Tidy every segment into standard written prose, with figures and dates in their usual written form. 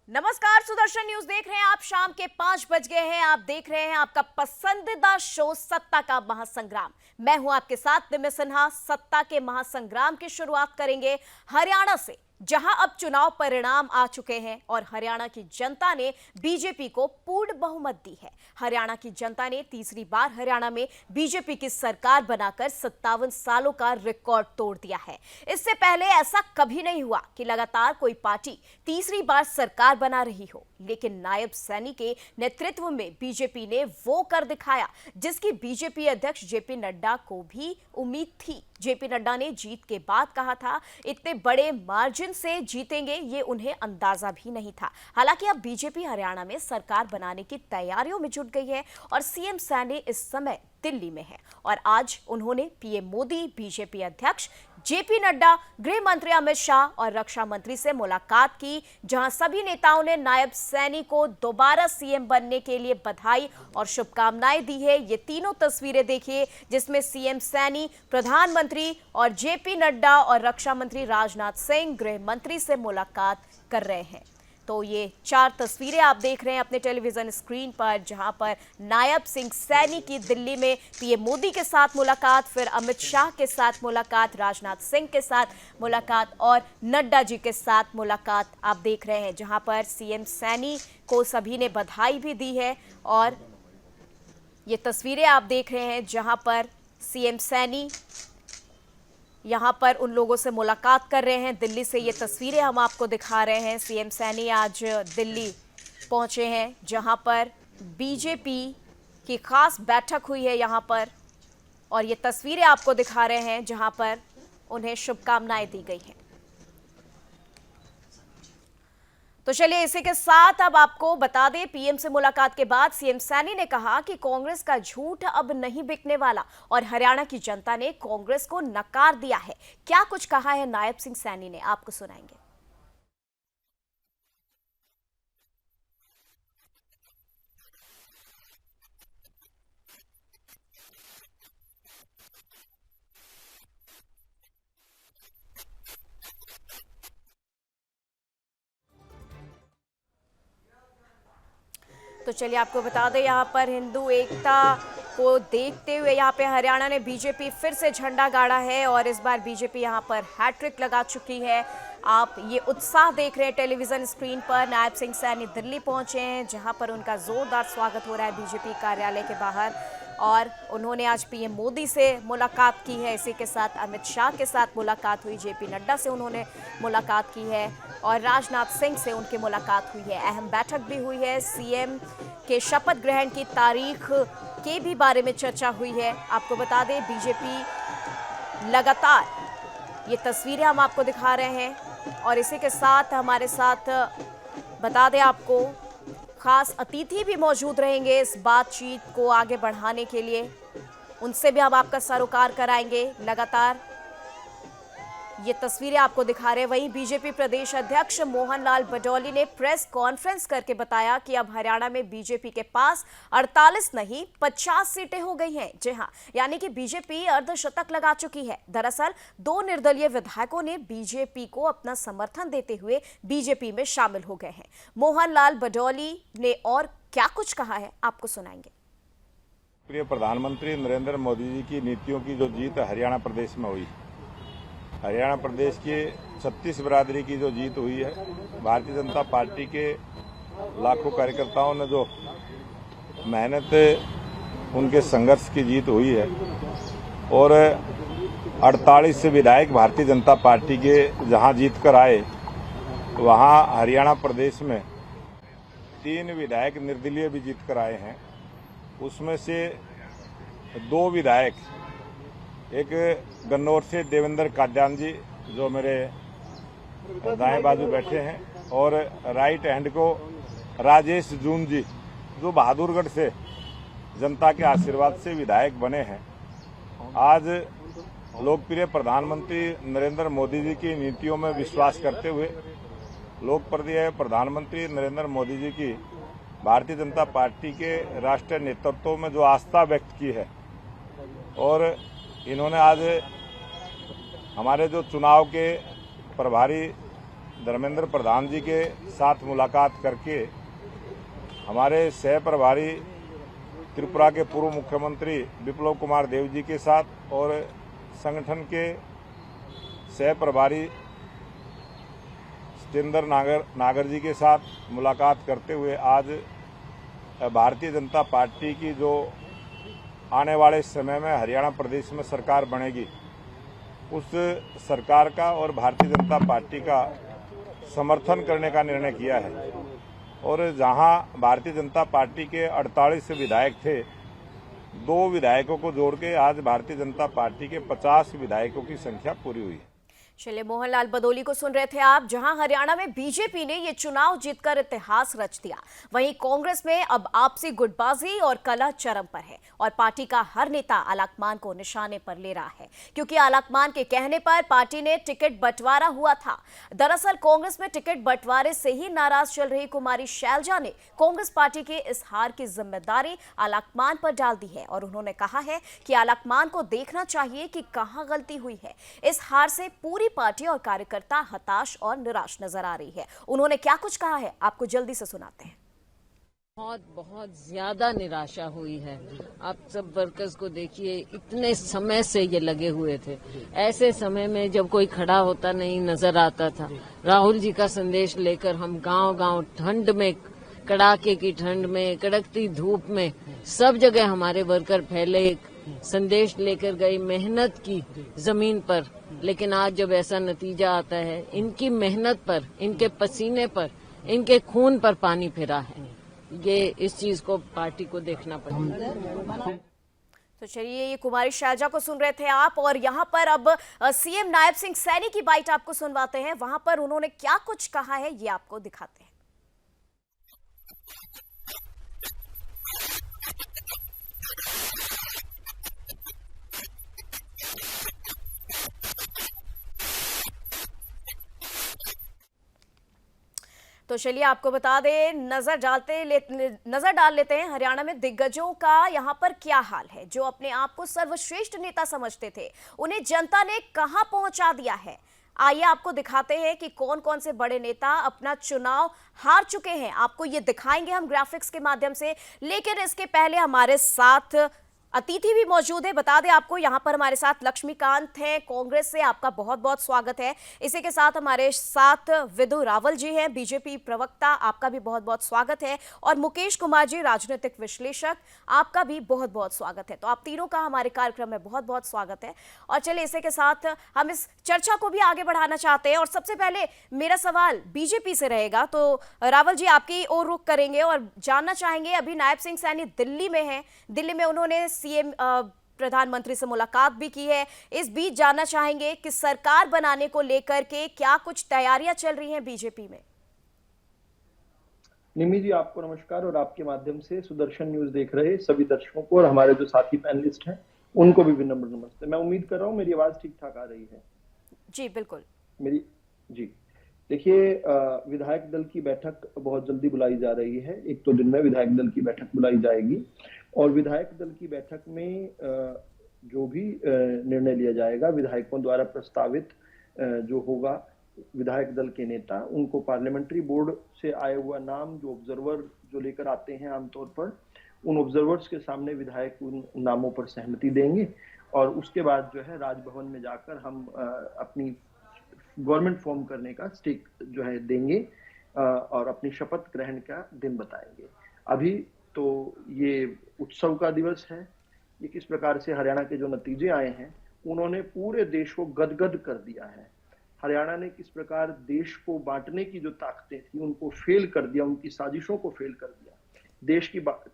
नमस्कार, सुदर्शन न्यूज देख रहे हैं आप। शाम के 5 बज गए हैं। आप देख रहे हैं आपका पसंदीदा शो सत्ता का महासंग्राम। मैं हूं आपके साथ निम्न सिन्हा। सत्ता के महासंग्राम की शुरुआत करेंगे हरियाणा से, जहां अब चुनाव परिणाम आ चुके हैं और हरियाणा की जनता ने बीजेपी को पूर्ण बहुमत दी है। हरियाणा की जनता ने तीसरी बार हरियाणा में बीजेपी की सरकार बनाकर 57 सालों का रिकॉर्ड तोड़ दिया है। इससे पहले ऐसा कभी नहीं हुआ कि लगातार कोई पार्टी तीसरी बार सरकार बना रही हो, लेकिन नायब सैनी के नेतृत्व में बीजेपी ने वो कर दिखाया जिसकी बीजेपी अध्यक्ष जेपी नड्डा को भी उम्मीद थी। जेपी नड्डा ने जीत के बाद कहा था इतने बड़े मार्जिन से जीतेंगे, ये उन्हें अंदाजा भी नहीं था। हालांकि अब बीजेपी हरियाणा में सरकार बनाने की तैयारियों में जुट गई है और सीएम सैनी इस समय दिल्ली में है और आज उन्होंने पीएम मोदी, बीजेपी अध्यक्ष जेपी नड्डा, गृह मंत्री अमित शाह और रक्षा मंत्री से मुलाकात की, जहां सभी नेताओं ने नायब सैनी को दोबारा सीएम बनने के लिए बधाई और शुभकामनाएं दी है। ये तीनों तस्वीरें देखिए, जिसमें सीएम सैनी, प्रधानमंत्री और जेपी नड्डा और रक्षा मंत्री राजनाथ सिंह गृह मंत्री से मुलाकात कर रहे हैं। तो ये 4 तस्वीरें आप देख रहे हैं अपने टेलीविजन स्क्रीन पर, जहां पर नायब सिंह सैनी की दिल्ली में पीएम मोदी के साथ मुलाकात, फिर अमित शाह के साथ मुलाकात, राजनाथ सिंह के साथ मुलाकात और नड्डा जी के साथ मुलाकात आप देख रहे हैं, जहां पर सीएम सैनी को सभी ने बधाई भी दी है। और ये तस्वीरें आप देख रहे हैं जहां पर सीएम सैनी यहां पर उन लोगों से मुलाकात कर रहे हैं। दिल्ली से ये तस्वीरें हम आपको दिखा रहे हैं। सीएम सैनी आज दिल्ली पहुंचे हैं, जहां पर बीजेपी की खास बैठक हुई है यहां पर, और ये तस्वीरें आपको दिखा रहे हैं जहां पर उन्हें शुभकामनाएं दी गई हैं। तो चलिए इसी के साथ अब आपको बता दें, पीएम से मुलाकात के बाद सीएम सैनी ने कहा कि कांग्रेस का झूठ अब नहीं बिकने वाला और हरियाणा की जनता ने कांग्रेस को नकार दिया है। क्या कुछ कहा है नायब सिंह सैनी ने, आपको सुनाएंगे। तो चलिए आपको बता दें, यहाँ पर हिंदू एकता को देखते हुए यहाँ पे हरियाणा ने बीजेपी फिर से झंडा गाड़ा है और इस बार बीजेपी यहाँ पर हैट्रिक लगा चुकी है। आप ये उत्साह देख रहे हैं टेलीविजन स्क्रीन पर। नायब सिंह सैनी दिल्ली पहुंचे हैं, जहां पर उनका जोरदार स्वागत हो रहा है बीजेपी कार्यालय के बाहर, और उन्होंने आज पीएम मोदी से मुलाकात की है। इसी के साथ अमित शाह के साथ मुलाकात हुई, जेपी नड्डा से उन्होंने मुलाकात की है और राजनाथ सिंह से उनकी मुलाकात हुई है। अहम बैठक भी हुई है। सीएम के शपथ ग्रहण की तारीख के भी बारे में चर्चा हुई है। आपको बता दें, बीजेपी लगातार, ये तस्वीरें हम आपको दिखा रहे हैं और इसी के साथ हमारे साथ बता दें आपको, खास अतिथि भी मौजूद रहेंगे इस बातचीत को आगे बढ़ाने के लिए। उनसे भी हम आपका सरोकार कराएंगे। लगातार ये तस्वीरें आपको दिखा रहे हैं। वहीं बीजेपी प्रदेश अध्यक्ष मोहन लाल बडौली ने प्रेस कॉन्फ्रेंस करके बताया कि अब हरियाणा में बीजेपी के पास 48 नहीं 50 सीटें हो गई हैं। जी हां, यानी कि बीजेपी अर्धशतक लगा चुकी है। दरअसल 2 निर्दलीय विधायकों ने बीजेपी को अपना समर्थन देते हुए बीजेपी में शामिल हो गए हैं। मोहन लाल बडौली ने और क्या कुछ कहा है, आपको सुनाएंगे। प्रिय प्रधानमंत्री नरेंद्र मोदी जी की नीतियों की जो जीत हरियाणा प्रदेश में हुई, हरियाणा प्रदेश के 36 बिरादरी की जो जीत हुई है, भारतीय जनता पार्टी के लाखों कार्यकर्ताओं ने जो मेहनत, उनके संघर्ष की जीत हुई है और 48 विधायक भारतीय जनता पार्टी के जहां जीत कर आए, वहां हरियाणा प्रदेश में 3 विधायक निर्दलीय भी जीत कर आए हैं। उसमें से 2 विधायक, एक गन्नौर से देवेंद्र काद्यान जी जो मेरे दाएं बाजू बैठे हैं, और राइट हैंड को राजेश जून जी जो बहादुरगढ़ से जनता के आशीर्वाद से विधायक बने हैं। आज लोकप्रिय प्रधानमंत्री नरेंद्र मोदी जी की नीतियों में विश्वास करते हुए लोकप्रिय प्रधानमंत्री नरेंद्र मोदी जी की भारतीय जनता पार्टी के राष्ट्रीय नेतृत्व में जो आस्था व्यक्त की है, और इन्होंने आज हमारे जो चुनाव के प्रभारी धर्मेंद्र प्रधान जी के साथ मुलाकात करके हमारे सह प्रभारी त्रिपुरा के पूर्व मुख्यमंत्री विप्लव कुमार देव जी के साथ और संगठन के सह प्रभारी सत्येंद्र नागर जी के साथ मुलाकात करते हुए आज भारतीय जनता पार्टी की जो आने वाले समय में हरियाणा प्रदेश में सरकार बनेगी उस सरकार का और भारतीय जनता पार्टी का समर्थन करने का निर्णय किया है। और जहां भारतीय जनता पार्टी के 48 विधायक थे, 2 विधायकों को जोड़ के आज भारतीय जनता पार्टी के 50 विधायकों की संख्या पूरी हुई है। चलिए, मोहनलाल बदौली को सुन रहे थे आप। जहां हरियाणा में बीजेपी ने ये चुनाव जीतकर इतिहास रच दिया, वहीं कांग्रेस में अब आपसी गुटबाजी और कलह चरम पर है और पार्टी का हर नेता आलाकमान को निशाने पर ले रहा है, क्योंकि आलाकमान के कहने पर पार्टी ने टिकट बंटवारा हुआ था। दरअसल कांग्रेस में टिकट बंटवारे से ही नाराज चल रही कुमारी शैलजा ने कांग्रेस पार्टी के इस हार की जिम्मेदारी आलाकमान पर डाल दी है और उन्होंने कहा है कि आलाकमान को देखना चाहिए कि कहां गलती हुई है। इस हार से पूरी पार्टी और कार्यकर्ता हताश और निराश नजर आ रही है। उन्होंने क्या कुछ कहा है, आपको जल्दी से सुनाते हैं। बहुत ज्यादा निराशा हुई है। आप सब वर्कर्स को देखिए, इतने समय से ये लगे हुए थे। ऐसे समय में जब कोई खड़ा होता नहीं नजर आता था, राहुल जी का संदेश लेकर हम गांव-गांव ठंड में, कड़ाके की ठंड में, कड़कती धूप में सब जगह हमारे वर्कर फैले, संदेश लेकर गए, मेहनत की जमीन पर। लेकिन आज जब ऐसा नतीजा आता है, इनकी मेहनत पर, इनके पसीने पर, इनके खून पर पानी फिरा है। ये इस चीज को पार्टी को देखना पड़ेगा। तो चलिए, ये कुमारी शैलजा को सुन रहे थे आप। और यहाँ पर अब सीएम नायब सिंह सैनी की बाइट आपको सुनवाते हैं। वहां पर उन्होंने क्या कुछ कहा है, ये आपको दिखाते हैं। तो चलिए, आपको बता दें, नजर डाल लेते हैं हरियाणा में दिग्गजों का यहाँ पर क्या हाल है। जो अपने आप को सर्वश्रेष्ठ नेता समझते थे, उन्हें जनता ने कहां पहुंचा दिया है। आइए आपको दिखाते हैं कि कौन कौन से बड़े नेता अपना चुनाव हार चुके हैं। आपको ये दिखाएंगे हम ग्राफिक्स के माध्यम से, लेकिन इसके पहले हमारे साथ अतिथि भी मौजूद है। बता दें आपको, यहाँ पर हमारे साथ लक्ष्मीकांत हैं कांग्रेस से, आपका बहुत बहुत स्वागत है। इसी के साथ हमारे साथ विधु रावल जी हैं, बीजेपी प्रवक्ता, आपका भी बहुत बहुत स्वागत है। और मुकेश कुमार जी, राजनीतिक विश्लेषक, आपका भी बहुत बहुत स्वागत है। तो आप तीनों का हमारे कार्यक्रम में बहुत बहुत स्वागत है। और चलिए, इसी के साथ हम इस चर्चा को भी आगे बढ़ाना चाहते हैं। और सबसे पहले मेरा सवाल बीजेपी से रहेगा, तो रावल जी आपकी ओर रुख करेंगे और जानना चाहेंगे, अभी नायब सिंह सैनी दिल्ली में है, दिल्ली में उन्होंने सीएम प्रधानमंत्री से मुलाकात भी की है। इस बीच जानना चाहेंगे कि सरकार बनाने को लेकर के क्या कुछ तैयारियां चल रही हैं बीजेपी में। निमी जी, आपको नमस्कार और आपके माध्यम से सुदर्शन न्यूज देख रहे सभी दर्शकों को और हमारे जो साथी पैनलिस्ट हैं उनको भी विनम्र नमस्ते। मैं उम्मीद कर रहा हूँ मेरी आवाज ठीक ठाक आ रही है। जी बिल्कुल। मेरी जी देखिए, विधायक दल की बैठक बहुत जल्दी बुलाई जा रही है। 1-2 दिन में विधायक दल की बैठक बुलाई जाएगी और विधायक दल की बैठक में जो भी निर्णय लिया जाएगा, विधायकों द्वारा प्रस्तावित जो होगा, विधायक दल के नेता, उनको पार्लियामेंट्री बोर्ड से आया हुआ नाम, जो ऑब्जर्वर जो लेकर आते हैं आमतौर पर, उन ऑब्जर्वर्स के सामने विधायक उन नामों पर सहमति देंगे और उसके बाद जो है राजभवन में जाकर हम अपनी गवर्नमेंट फॉर्म करने का स्टेक जो है देंगे और अपनी शपथ ग्रहण का दिन बताएंगे। अभी तो ये उत्सव का दिवस है। ये किस प्रकार से हरियाणा के जो नतीजे आए हैं, उन्होंने पूरे देश को गदगद कर दिया है। हरियाणा ने किस प्रकार देश को बांटने की जो ताकतें थी उनको फेल कर दिया, उनकी साजिशों को फेल कर दिया।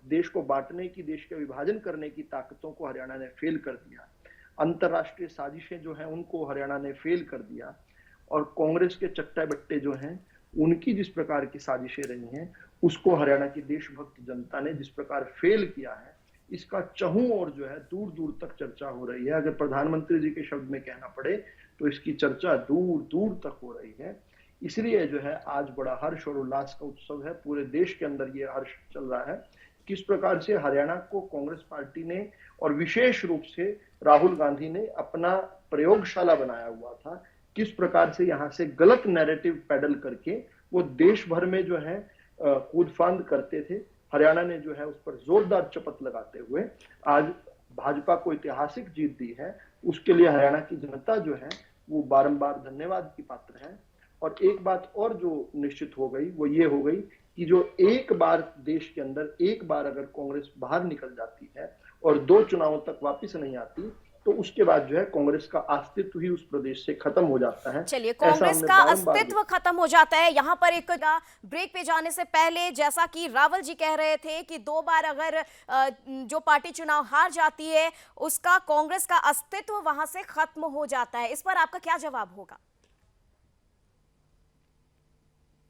देश को बांटने की, देश के विभाजन करने की ताकतों को हरियाणा ने फेल कर दिया। अंतरराष्ट्रीय साजिशें जो हैं उनको हरियाणा ने फेल कर दिया और कांग्रेस के चट्टा बट्टे जो हैं उनकी जिस प्रकार की साजिशें रही हैं उसको हरियाणा की देशभक्त जनता ने जिस प्रकार फेल किया है, इसका चहुं और जो है दूर दूर तक चर्चा हो रही है। अगर प्रधानमंत्री जी के शब्द में कहना पड़े तो इसकी चर्चा दूर दूर तक हो रही है। इसलिए जो है आज बड़ा हर्ष और उल्लास का उत्सव है। पूरे देश के अंदर ये हर्ष चल रहा है किस प्रकार से हरियाणा को कांग्रेस पार्टी ने और विशेष रूप से राहुल गांधी ने अपना प्रयोगशाला बनाया हुआ था। किस प्रकार से यहाँ से गलत नैरेटिव पैडल करके वो देश भर में जो है कूद फांद करते थे। हरियाणा ने जो है उस पर जोरदार चपत लगाते हुए आज भाजपा को ऐतिहासिक जीत दी है। उसके लिए हरियाणा की जनता जो है वो बारंबार धन्यवाद की पात्र है। और एक बात और जो निश्चित हो गई वो ये हो गई कि जो एक बार देश के अंदर एक बार अगर कांग्रेस बाहर निकल जाती है और 2 चुनावों तक वापस नहीं आती तो उसके बाद जो है कांग्रेस का अस्तित्व ही उस प्रदेश से खत्म हो जाता है। चलिए, कांग्रेस का अस्तित्व खत्म हो जाता है। यहाँ पर एक ब्रेक पे जाने से पहले, जैसा कि रावल जी कह रहे थे कि 2 बार अगर जो पार्टी चुनाव हार जाती है उसका कांग्रेस का अस्तित्व वहां से खत्म हो जाता है, इस पर आपका क्या जवाब होगा?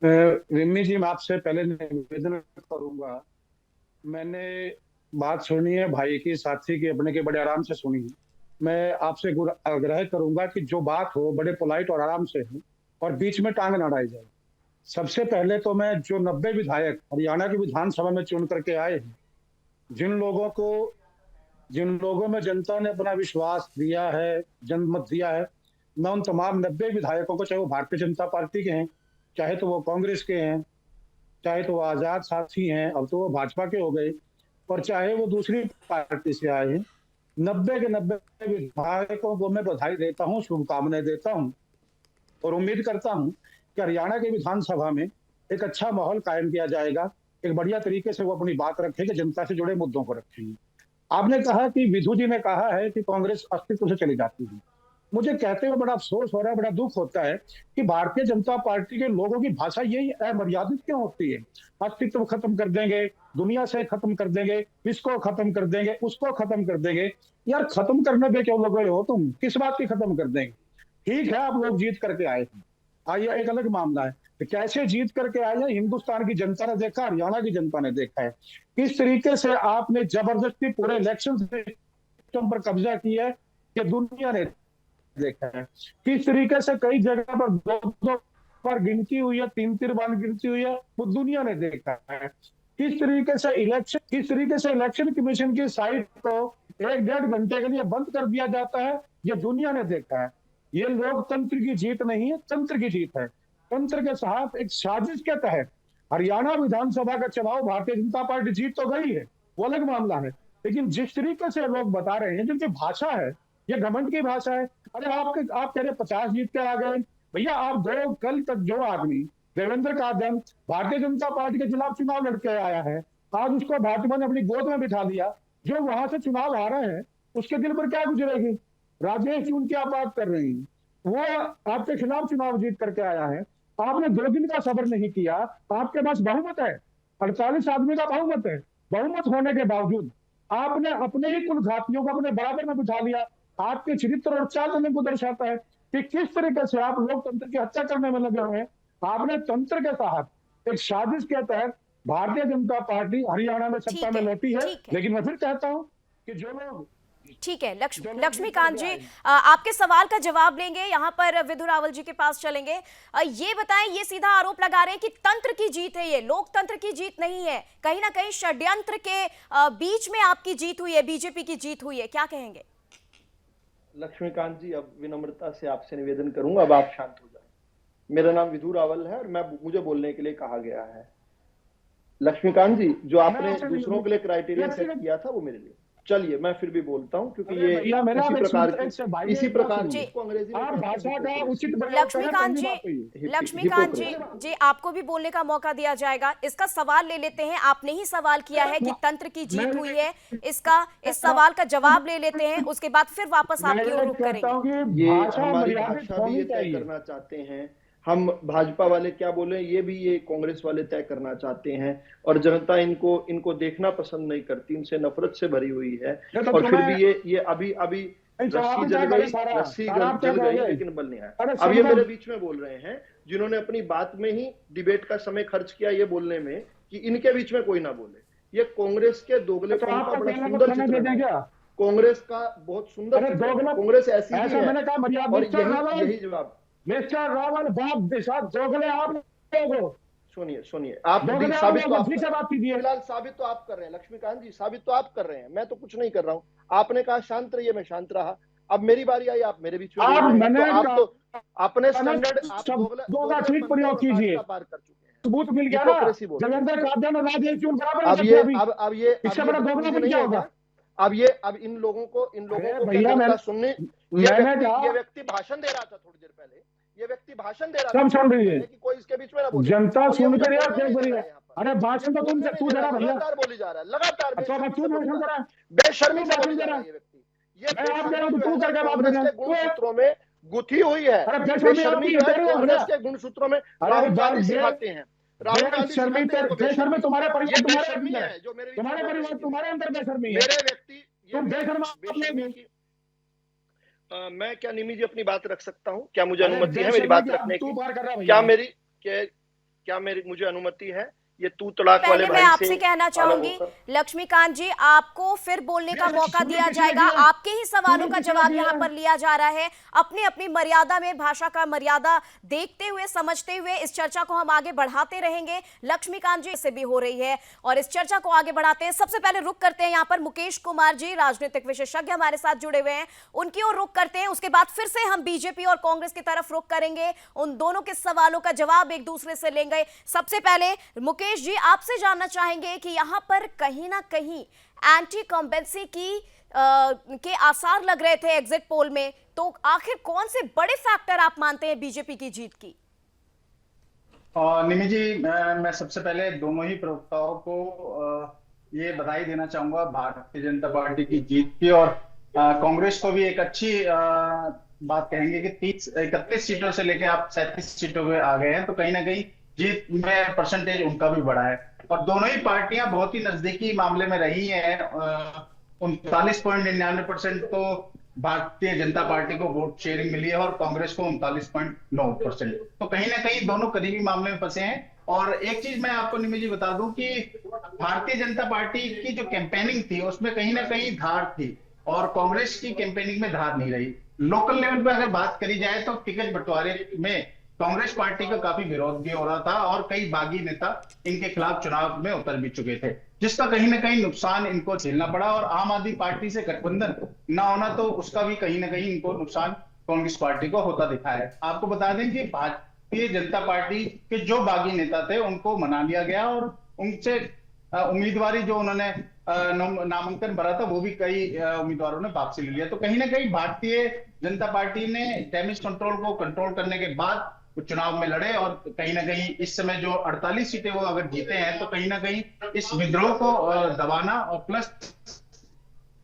रिम्मी जी, मैं आपसे पहले निवेदन करूंगा, मैंने बात सुनी है भाई की, साथी की, अपने के बड़े आराम से सुनी है। मैं आपसे आग्रह करूंगा कि जो बात हो बड़े पोलाइट और आराम से हो और बीच में टांग ना अड़ाई जाए। सबसे पहले तो मैं जो 90 विधायक हरियाणा की विधानसभा में चुन करके आए हैं, जिन लोगों में जनता ने अपना विश्वास दिया है, जनमत दिया है, मैं उन तमाम 90 विधायकों को, चाहे वो भारतीय जनता पार्टी के हैं, चाहे तो वो कांग्रेस के हैं, चाहे तो वो आजाद साथी हैं, अब तो वो भाजपा के हो गए, और चाहे वो दूसरी पार्टी से आए हैं, 90 के 90 विधायकों को मैं बधाई देता हूँ, शुभकामनाएं देता हूँ और उम्मीद करता हूँ कि हरियाणा के विधानसभा में एक अच्छा माहौल कायम किया जाएगा। एक बढ़िया तरीके से वो अपनी बात रखेंगे, जनता से जुड़े मुद्दों को रखेंगे। आपने कहा कि विधु जी ने कहा है कि कांग्रेस अस्तित्व से चली जाती है। मुझे कहते हुए बड़ा अफसोस हो रहा है, बड़ा दुख होता है कि भारतीय जनता पार्टी के लोगों की भाषा यही अमर्यादित क्यों होती है? अस्तित्व खत्म कर देंगे, दुनिया से खत्म कर देंगे, इसको खत्म कर देंगे, उसको खत्म कर देंगे। यार, खत्म करने पे क्यों लगे हो तुम? किस बात की खत्म कर देंगे? ठीक है, आप लोग जीत करके आए हैं, आइए, एक अलग मामला है कि कैसे जीत करके आए हैं। हिंदुस्तान की जनता ने देखा, हरियाणा की जनता ने देखा है किस तरीके से आपने जबरदस्ती पूरे इलेक्शन सिस्टम पर कब्जा किया है, ये दुनिया ने देखा है। किस तरीके से कई जगह पर 2-2 बार गिनती हुई है, 3-3 बार गिनती हुई है, वो दुनिया ने देखा है। किस तरीके से इलेक्शन कमीशन की साइट को 1-1.5 घंटे के लिए बंद कर दिया जाता है, ये दुनिया ने देखा है। ये लोकतंत्र की जीत नहीं है, तंत्र की जीत है। तंत्र के साथ एक साजिश के तहत हरियाणा विधानसभा का चुनाव भारतीय जनता पार्टी जीत तो गई है, वो अलग मामला है, लेकिन जिस तरीके से लोग बता रहे हैं, जिनकी भाषा है, ये घमंड की भाषा है। अरे आप कह रहे 50 जीत के आ गए। भैया, आप कल तक जो आदमी देवेंद्र कादम भारतीय जनता पार्टी के खिलाफ चुनाव लड़के आया है, आज उसको भाजपा ने अपनी गोद में बिठा लिया। जो वहां से चुनाव हारा है उसके दिल पर क्या गुजरेगी? राजेश जी, उनकी आप बात कर रही हैं, वो आपके खिलाफ चुनाव जीत करके आया है। आपने 2 दिन का सब्र नहीं किया। आपके पास बहुमत है, 48 आदमी का बहुमत है। बहुमत होने के बावजूद आपने अपने ही कुल घातियों को अपने बराबर में बिठा लिया। आपके चरित्र और चाल चलन को दर्शाता है कि किस तरीके से आप लोकतंत्र की हत्या करने में लगे हुए हैं। आपने तंत्र के तहत एक साजिश के तहत भारतीय जनता पार्टी हरियाणा में सत्ता में लौटी है। लेकिन मैं फिर कहता हूं कि जो लोग, ठीक है, लक्ष्मीकांत जी, आपके सवाल का जवाब लेंगे, यहाँ पर विधु रावल जी के पास चलेंगे। ये बताएं, ये सीधा आरोप लगा रहे हैं कि तंत्र की जीत है, ये लोकतंत्र की जीत नहीं है, कहीं ना कहीं षड्यंत्र के बीच में आपकी जीत हुई है, बीजेपी की जीत हुई है, क्या कहेंगे? लक्ष्मीकांत जी, अब विनम्रता से आपसे निवेदन करूंगा, अब आप शांत हो जाएं। मेरा नाम विधु रावल है और मुझे बोलने के लिए कहा गया है। लक्ष्मीकांत जी, जो आपने दूसरों के लिए क्राइटेरिया सेट किया था वो मेरे लिए, चलिए मैं फिर भी बोलता हूं क्योंकि ये इसी प्रकार की अंग्रेजी लक्ष्मीकांत जी, आपको भी बोलने का मौका दिया जाएगा। इसका सवाल ले लेते हैं। आपने ही सवाल किया है कि तंत्र की जीत हुई है, इस सवाल का जवाब ले लेते हैं, उसके बाद फिर वापस आपकी ओर रुख करेंगे। ये हमारी भाषा भी ये तय करना चाहते हैं, हम भाजपा वाले क्या बोले ये कांग्रेस वाले तय करना चाहते हैं, और जनता इनको देखना पसंद नहीं करती, इनसे नफरत से भरी हुई है। और फिर भी ये अभी रस्सी जल गई लेकिन बल नहीं आया। अब ये मेरे बीच में बोल रहे हैं जिन्होंने अपनी बात में ही डिबेट का समय खर्च किया ये बोलने में कि इनके बीच में कोई ना बोले। ये कांग्रेस के दोगलेपन का बड़ा सुंदर चित्रण है, कांग्रेस का बहुत सुंदर चित्रण। कांग्रेस ऐसी ही है और यही जवाब। मिस्टर रावल, बाप दोगले आप लोगों, सुनिए आप फिलहाल साबित तो आप कर रहे हैं। लक्ष्मीकांत जी, साबित तो आप कर रहे हैं, मैं तो कुछ नहीं कर रहा हूं। आपने कहा शांत रहिए, मैं शांत रहा। अब मेरी बारी आई, आप मेरे बीच में आप बोल रहे हैं, मैंने तो आप तो अपने मैंने स्टैंडर्ड आप शब्दों का ठीक प्रयोग कीजिए। पार कर चुके हैं, सबूत मिल गया ना, हिपोक्रेसी बोल रहे हैं। जगह कादन और राजेश क्यों बराबर अब है ये अभी? अब ये इससे बड़ा दोगलापन नहीं क्या है होगा? क्या? अब इन लोगों को क्या भैया जनता सुनने, ये व्यक्ति भाषण दे रहा था थोड़ी देर पहले, ये व्यक्ति भाषण दे रहा था, सब सुन रही है कि कोई इसके बीच में ना बोले, जनता, और ये सुन मुझे कर यार बोलने क्या नहीं दे करिए। रहा है यहाँ पर। अरे भाषण तो तुमसे तू दे रहा भैया, लगातार बोली जा रहा है, लगातार अच्छा मैं तू भाषण दे रहा है, बेशर्मी से बोली दे जा रहा रहा है ये व्यक्ति। ये मैं आप दे रहा हूँ बेशर्मी तू जो है करके ना, बात कर कांग्रेस रहा के गुणसूत्रों में गुथी हुई है। अरे बेशर्मी जो है तेरे हो कांग्रेस भैया। के गुणसूत्रों में अरे राहुल गांधी सिखाते हैं, राहुल गांधी सिखाते हैं इनको बेशर्मी तुम्हारे ये परिवार, तुम्हारे बेशर्मी अंदर है जो मेरे तुम्हारे परिवार, तुम्हारे अंदर बेशर्मी है। मेरे व्यक्ति तुम बेशर्मा बेशर्मी की मैं क्या निमी जी अपनी बात रख सकता हूँ? क्या मुझे अरे अनुमति है मेरी बात रखने तू की? बार कर रहा है क्या भैया। मेरी क्या मेरी मुझे अनुमति है ये तू तलाक वाले पहले भाई मैं से आपसे कहना अलग चाहूंगी होकर? लक्ष्मीकांत जी, आपको फिर बोलने का ये मौका सुनो दिया किसने जाएगा। दिया? आपके ही सवालों का किसने जवाब दिया? यहाँ पर लिया जा रहा है। अपनी अपनी मर्यादा में, भाषा का मर्यादा देखते हुए, समझते हुए इस चर्चा को हम आगे बढ़ाते रहेंगे। लक्ष्मीकांत जी से भी हो रही है और इस चर्चा को आगे बढ़ाते हैं। सबसे पहले रुक करते हैं यहाँ पर मुकेश कुमार जी, राजनीतिक विशेषज्ञ हमारे साथ जुड़े हुए हैं, उनकी ओर रुक करते हैं। उसके बाद फिर से हम बीजेपी और कांग्रेस की तरफ रुक करेंगे, उन दोनों के सवालों का जवाब एक दूसरे से लेंगे। सबसे पहले मुकेश जी, आपसे जानना चाहेंगे कि यहां पर कहीं ना कहीं एंटी कॉम्पेंसी के आसार लग रहे थे एग्जिट पोल में, तो आखिर कौन से बड़े फैक्टर आप मानते हैं बीजेपी की जीत की? निमि जी, मैं सबसे पहले दोनों ही प्रवक्ताओं को ये बधाई देना चाहूंगा भारतीय जनता पार्टी की जीत की, और कांग्रेस को भी एक अच्छी बात कहेंगे कि 31 सीटों से लेकर आप 37 सीटों पे आ गए हैं, तो कहीं ना कहीं जीत में परसेंटेज उनका भी बढ़ा है। और दोनों ही पार्टियां बहुत ही नजदीकी मामले में रही हैं। 39.99% तो भारतीय जनता पार्टी को वोट शेयरिंग मिली है और कांग्रेस को 39.9%। तो कहीं ना कहीं दोनों करीबी मामले में फंसे हैं। और एक चीज मैं आपको निमि जी बता दूं कि भारतीय जनता पार्टी की जो कैंपेनिंग थी उसमें कहीं ना कहीं धार थी, और कांग्रेस की कैंपेनिंग में धार नहीं रही। लोकल लेवल पे अगर बात करी जाए तो टिकट बंटवारे में कांग्रेस पार्टी का काफी विरोध भी हो रहा था, और कई बागी नेता इनके खिलाफ चुनाव में उतर भी चुके थे, जिसका कहीं ना कहीं नुकसान इनको झेलना पड़ा। और आम आदमी पार्टी से गठबंधन ना होना, तो उसका भी कहीं ना कहीं इनको नुकसान कांग्रेस पार्टी को होता दिखा है। आपको बता दें कि भारतीय जनता पार्टी के जो बागी नेता थे उनको मना लिया गया, और उनसे उम्मीदवारी जो उन्होंने नामांकन भरा था वो भी कई उम्मीदवारों ने वापसी ले लिया। तो कहीं ना कहीं भारतीय जनता पार्टी ने डैमेज कंट्रोल को कंट्रोल करने के बाद चुनाव में लड़े, और कहीं ना कहीं इस समय जो 48 सीटें वो अगर जीते हैं तो कहीं ना कहीं इस विद्रोह को दबाना, और प्लस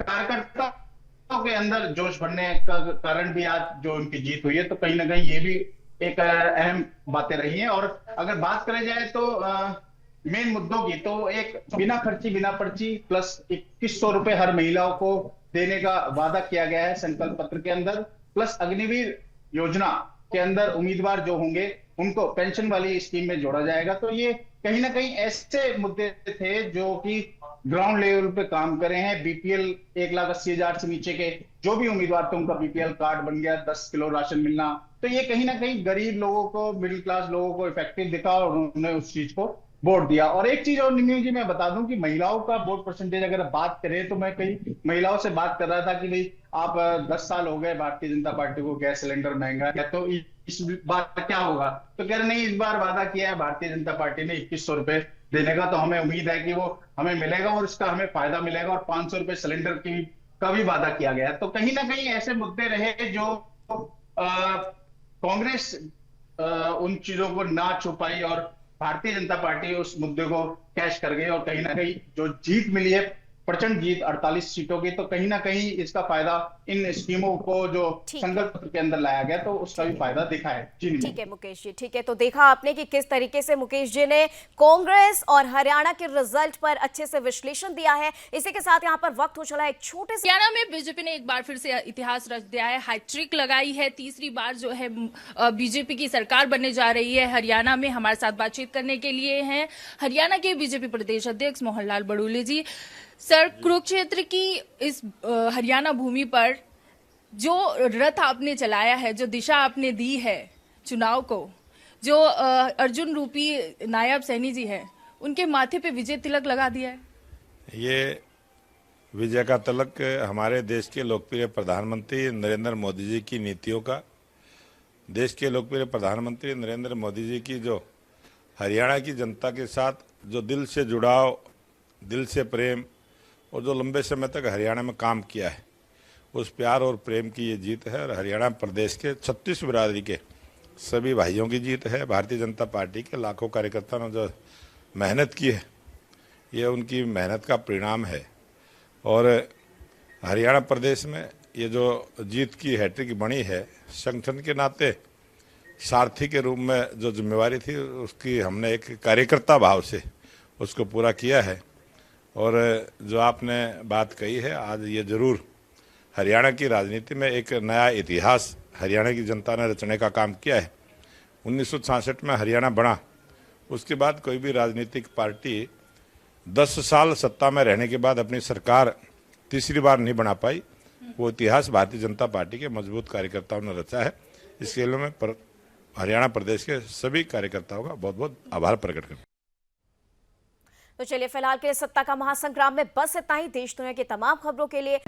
कार्यकर्ताओं के अंदर जोश भरने का कारण भी आज जो उनकी जीत हुई है, तो कहीं ना कहीं ये भी एक अहम बातें रही हैं। और अगर बात करें जाए तो मेन मुद्दों की, तो एक बिना खर्ची बिना पर्ची प्लस 2100 रुपए हर महिलाओं को देने का वादा किया गया है संकल्प पत्र के अंदर, प्लस अग्निवीर योजना के अंदर उम्मीदवार जो होंगे उनको पेंशन वाली स्कीम में जोड़ा जाएगा। तो ये कहीं ना कहीं ऐसे मुद्दे थे जो कि ग्राउंड लेवल पे काम करे हैं। बीपीएल 1,80,000 से नीचे के जो भी उम्मीदवार थे उनका बीपीएल कार्ड बन गया, 10 किलो राशन मिलना, तो ये कहीं ना कहीं गरीब लोगों को, मिडिल क्लास लोगों को इफेक्टिव दिखा, और उन्होंने उस चीज को वोट दिया। और एक चीज और निमि जी मैं बता दूं कि महिलाओं का वोट परसेंटेज अगर बात करें, तो मैं कई महिलाओं से बात कर रहा था कि भाई आप 10 साल हो गए भारतीय जनता पार्टी को, गैस सिलेंडर महंगा है, तो इस बार क्या होगा? तो कह रहे नहीं, इस बार वादा किया है भारतीय जनता पार्टी ने 2100 रुपए देने का, तो हमें उम्मीद है कि वो हमें मिलेगा और इसका हमें फायदा मिलेगा, और 500 रुपए सिलेंडर का भी वादा किया गया। तो कहीं ना कहीं ऐसे मुद्दे रहे जो कांग्रेस उन चीजों को ना छुपाई, और भारतीय जनता पार्टी उस मुद्दे को कैश कर गई, और कहीं ना कहीं जो जीत मिली है, प्रचंड जीत 48 सीटों की, तो कहीं ना कहीं इसका फायदा इन स्कीमों को जो संकल्प पत्र के अंदर लाया गया तो उसका भी फायदा दिखा है। जी ठीक है मुकेश जी, ठीक है। तो देखा आपने कि किस तरीके से मुकेश जी ने कांग्रेस और हरियाणा के रिजल्ट पर अच्छे से विश्लेषण दिया है। इसी के साथ यहाँ पर वक्त हो चला एक छोटे से। हरियाणा में बीजेपी ने एक बार फिर से इतिहास रच दिया है, हैट्रिक लगाई है। तीसरी बार जो है बीजेपी की सरकार बनने जा रही है हरियाणा में। हमारे साथ बातचीत करने के लिए हैं हरियाणा के बीजेपी प्रदेश अध्यक्ष मोहनलाल बड़ोले जी। सर, कुरुक्षेत्र की इस हरियाणा भूमि पर जो रथ आपने चलाया है, जो दिशा आपने दी है चुनाव को, जो अर्जुन रूपी नायब सैनी जी हैं, उनके माथे पे विजय तिलक लगा दिया है। ये विजय का तिलक हमारे देश के लोकप्रिय प्रधानमंत्री नरेंद्र मोदी जी की नीतियों का, देश के लोकप्रिय प्रधानमंत्री नरेंद्र मोदी जी की जो हरियाणा की जनता के साथ जो दिल से जुड़ाव, दिल से प्रेम और जो लंबे समय तक हरियाणा में काम किया है, उस प्यार और प्रेम की ये जीत है। और हरियाणा प्रदेश के 36 बिरादरी के सभी भाइयों की जीत है। भारतीय जनता पार्टी के लाखों कार्यकर्ताओं ने जो मेहनत की है, ये उनकी मेहनत का परिणाम है। और हरियाणा प्रदेश में ये जो जीत की हैट्रिक बनी है, संगठन के नाते सारथी के रूप में जो जिम्मेवारी थी उसकी हमने एक कार्यकर्ता भाव से उसको पूरा किया है। और जो आपने बात कही है, आज ये जरूर हरियाणा की राजनीति में एक नया इतिहास हरियाणा की जनता ने रचने का काम किया है। 1966 में हरियाणा बना, उसके बाद कोई भी राजनीतिक पार्टी 10 साल सत्ता में रहने के बाद अपनी सरकार तीसरी बार नहीं बना पाई। वो इतिहास भारतीय जनता पार्टी के मजबूत कार्यकर्ताओं ने रचा है। इसके लिए मैं हरियाणा प्रदेश के सभी कार्यकर्ताओं का बहुत बहुत आभार प्रकट करता हूं। तो चलिए फिलहाल के लिए सत्ता का महासंग्राम में बस इतना ही। देश दुनिया की तमाम खबरों के लिए